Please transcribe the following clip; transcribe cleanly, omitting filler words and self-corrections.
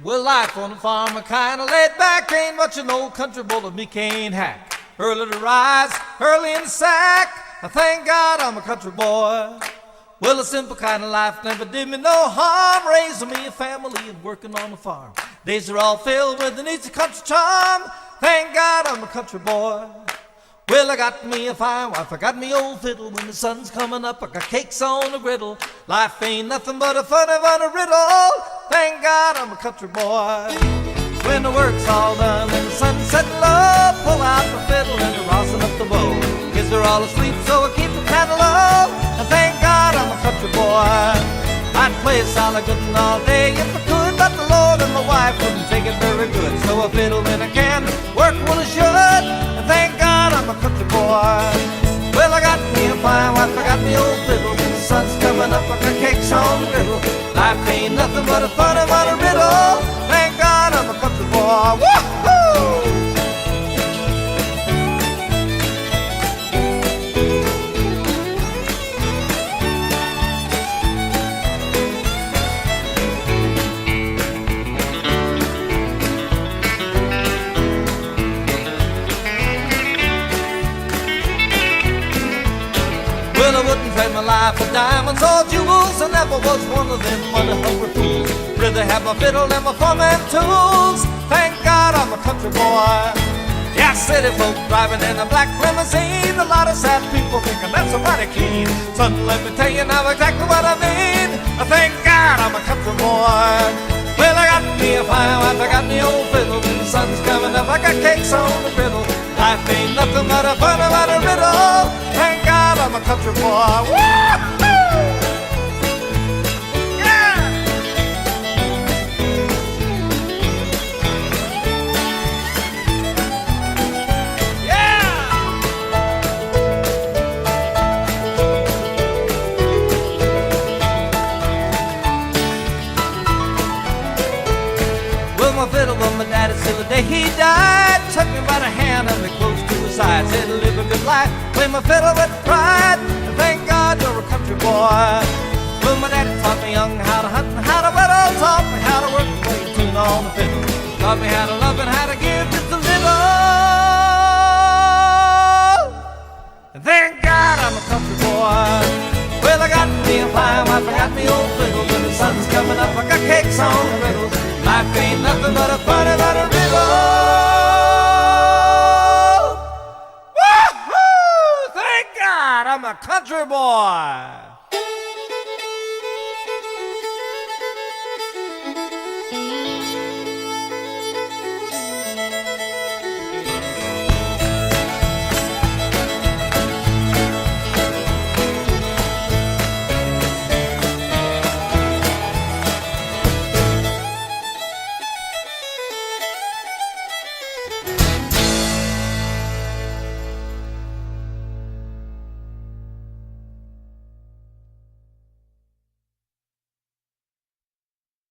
Well, life on the farm, a kinda laid back, ain't much an old country boy of me can't hack. Early to rise, early in the sack, I thank God I'm a country boy. Well, a simple kind of life never did me no harm, raising me a family and working on the farm. Days are all filled with an easy country charm, thank God I'm a country boy. Well, I got me a fine wife, I got me old fiddle. When the sun's coming up, I got cakes on the griddle. Life ain't nothing but a funny riddle. Thank God I'm a country boy. When the work's all done and the sun's setting low, pull out the fiddle and the rosin up the bow. Kids are all asleep, so I keep the pedal low. And thank God I'm a country boy. I'd play a solid good all day if I could, but the Lord and my wife wouldn't take it very good. So I fiddle when I can, work when I should, and thank God I'm a country boy. Well, I got me a fine wife, I got me old fiddle. When the sun's coming up, I got cakes on the griddle. Life ain't nothing but a funny riddle. Thank God I'm a country boy. Woo-hoo! Well, I wouldn't trade my life for diamonds or jewels. I never was one of them money-hungry fools. Rather have my fiddle and my farming tools. Thank God I'm a country boy. Yeah, city folk driving in a black limousine. A lot of sad people thinking that's a mighty keen. Son, let me tell you now exactly what I mean. I thank God I'm a country boy. Well, I got me a fine wife, I got me old fiddle. When the sun's coming up, I got cakes on the griddle. Life ain't nothing but a funny riddle. Thank God I'm a country boy. Woo-hoo! Yeah! Yeah! Well, my fiddle was my daddy's till the day he died. Took me by the hand and me close to his side. Said live a good life, play my fiddle with pride. And thank God you're a country boy. Well, my daddy taught me young how to hunt and how to whittle. Taught me how to work and play a tune on the fiddle. Taught me how to love and how to give just a little. And thank God I'm a country boy. Well, I got me a fine wife, I got me old fiddle. When the sun's coming up, I got cakes on the griddle. Life ain't nothing but a funny riddle. Woo-hoo! Thank God I'm a country boy.